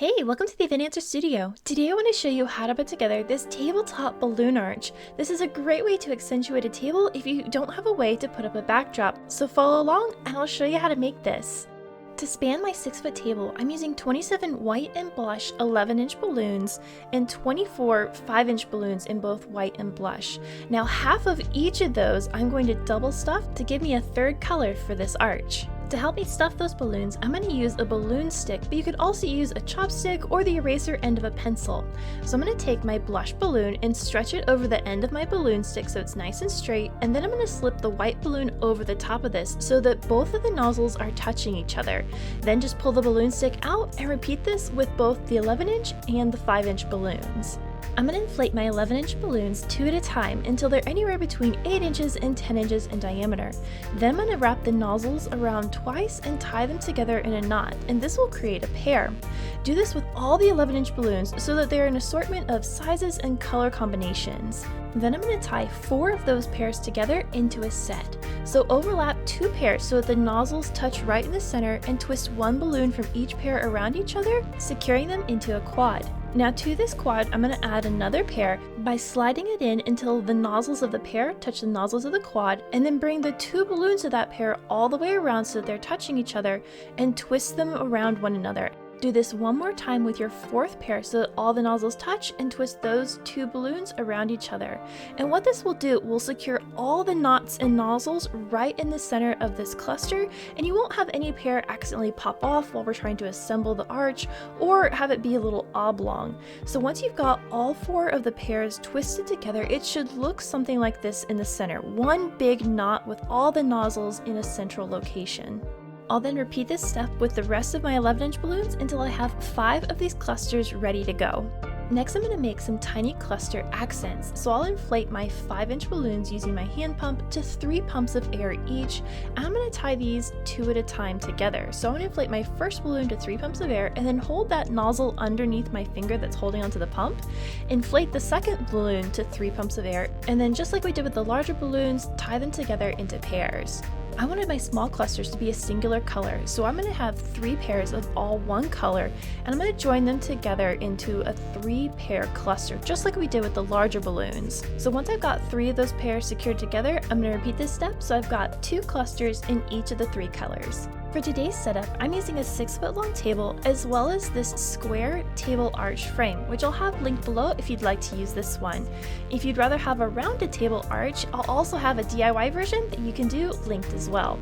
Hey, welcome to the Event Answer Studio. Today I want to show you how to put together this tabletop balloon arch. This is a great way to accentuate a table if you don't have a way to put up a backdrop. So follow along and I'll show you how to make this. To span my 6-foot table, I'm using 27 white and blush 11-inch balloons and 24 5-inch balloons in both white and blush. Now half of each of those I'm going to double stuff to give me a third color for this arch. To help me stuff those balloons, I'm going to use a balloon stick, but you could also use a chopstick or the eraser end of a pencil. So I'm going to take my blush balloon and stretch it over the end of my balloon stick so it's nice and straight, and then I'm going to slip the white balloon over the top of this so that both of the nozzles are touching each other. Then just pull the balloon stick out and repeat this with both the 11-inch and the 5-inch balloons. I'm going to inflate my 11-inch balloons 2 at a time until they're anywhere between 8 inches and 10 inches in diameter. Then I'm going to wrap the nozzles around twice and tie them together in a knot, and this will create a pair. Do this with all the 11-inch balloons so that they're an assortment of sizes and color combinations. Then I'm going to tie 4 of those pairs together into a set. So overlap 2 pairs so that the nozzles touch right in the center and twist 1 balloon from each pair around each other, securing them into a quad. Now to this quad, I'm going to add another pair by sliding it in until the nozzles of the pair touch the nozzles of the quad, and then bring the 2 balloons of that pair all the way around so that they're touching each other and twist them around one another. Do this one more time with your 4th pair so that all the nozzles touch, and twist those 2 balloons around each other. And what this will do will secure all the knots and nozzles right in the center of this cluster, and you won't have any pair accidentally pop off while we're trying to assemble the arch or have it be a little oblong. So once you've got all 4 of the pairs twisted together, it should look something like this in the center. One big knot with all the nozzles in a central location. I'll then repeat this step with the rest of my 11-inch balloons until I have 5 of these clusters ready to go. Next, I'm going to make some tiny cluster accents, so I'll inflate my 5-inch balloons using my hand pump to 3 pumps of air each, and I'm going to tie these 2 at a time together. So I'm going to inflate my first balloon to 3 pumps of air and then hold that nozzle underneath my finger that's holding onto the pump, inflate the second balloon to 3 pumps of air, and then just like we did with the larger balloons, tie them together into pairs. I wanted my small clusters to be a singular color, so I'm going to have 3 pairs of all one color, and I'm going to join them together into a 3-pair cluster, just like we did with the larger balloons. So once I've got 3 of those pairs secured together, I'm going to repeat this step so I've got 2 clusters in each of the 3 colors. For today's setup, I'm using a 6-foot-long table as well as this square table arch frame, which I'll have linked below if you'd like to use this one. If you'd rather have a rounded table arch, I'll also have a DIY version that you can do linked as well.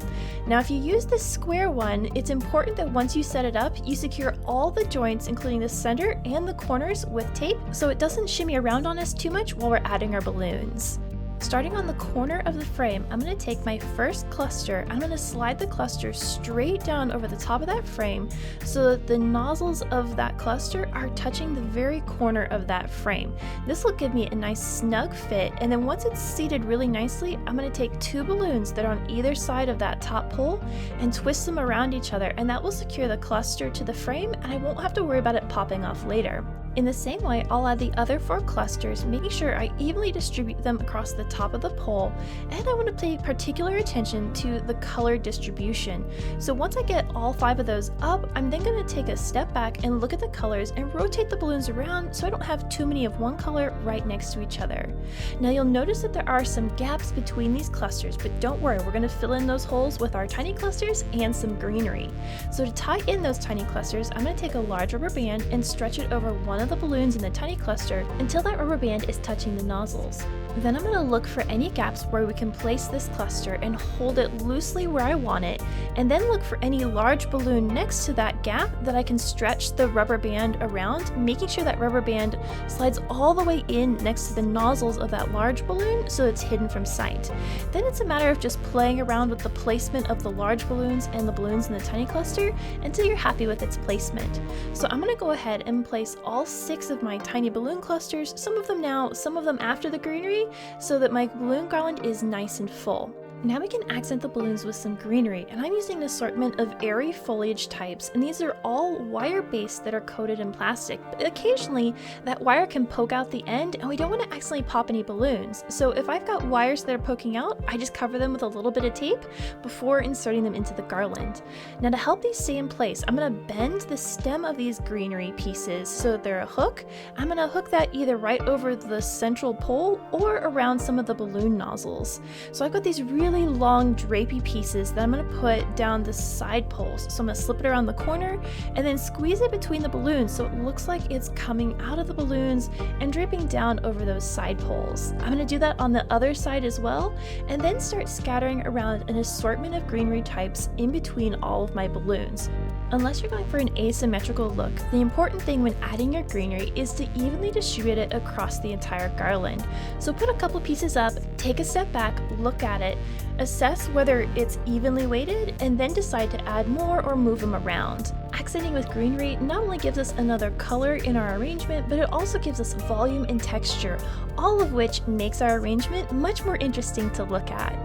Now if you use this square one, it's important that once you set it up, you secure all the joints, including the center and the corners, with tape so it doesn't shimmy around on us too much while we're adding our balloons. Starting on the corner of the frame, I'm going to take my first cluster, I'm going to slide the cluster straight down over the top of that frame so that the nozzles of that cluster are touching the very corner of that frame. This will give me a nice snug fit, and then once it's seated really nicely, I'm going to take 2 balloons that are on either side of that top pole and twist them around each other, and that will secure the cluster to the frame and I won't have to worry about it popping off later. In the same way, I'll add the other 4 clusters, making sure I evenly distribute them across the top of the pole, and I want to pay particular attention to the color distribution. So once I get all 5 of those up, I'm then going to take a step back and look at the colors and rotate the balloons around so I don't have too many of one color right next to each other. Now you'll notice that there are some gaps between these clusters, but don't worry, we're going to fill in those holes with our tiny clusters and some greenery. So to tie in those tiny clusters, I'm going to take a large rubber band and stretch it over one of the balloons in the tiny cluster until that rubber band is touching the nozzles. Then I'm going to look for any gaps where we can place this cluster and hold it loosely where I want it, and then look for any large balloon next to that gap that I can stretch the rubber band around, making sure that rubber band slides all the way in next to the nozzles of that large balloon so it's hidden from sight. Then it's a matter of just playing around with the placement of the large balloons and the balloons in the tiny cluster until you're happy with its placement. So I'm going to go ahead and place all 6 of my tiny balloon clusters, some of them now, some of them after the greenery, so that my balloon garland is nice and full. Now we can accent the balloons with some greenery, and I'm using an assortment of airy foliage types, and these are all wire-based that are coated in plastic. But occasionally, that wire can poke out the end, and we don't want to accidentally pop any balloons. So if I've got wires that are poking out, I just cover them with a little bit of tape before inserting them into the garland. Now to help these stay in place, I'm going to bend the stem of these greenery pieces so that they're a hook. I'm going to hook that either right over the central pole or around some of the balloon nozzles. So I've got these really long drapey pieces that I'm going to put down the side poles. So I'm going to slip it around the corner and then squeeze it between the balloons so it looks like it's coming out of the balloons and draping down over those side poles. I'm going to do that on the other side as well, and then start scattering around an assortment of greenery types in between all of my balloons. Unless you're going for an asymmetrical look, the important thing when adding your greenery is to evenly distribute it across the entire garland. So put a couple pieces up, take a step back, look at it, assess whether it's evenly weighted, and then decide to add more or move them around. Accenting with greenery not only gives us another color in our arrangement, but it also gives us volume and texture, all of which makes our arrangement much more interesting to look at.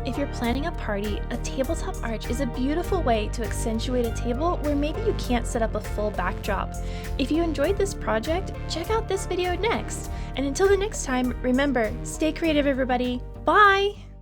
If you're planning a party, a tabletop arch is a beautiful way to accentuate a table where maybe you can't set up a full backdrop. If you enjoyed this project, check out this video next. And until the next time, remember, stay creative everybody. Bye!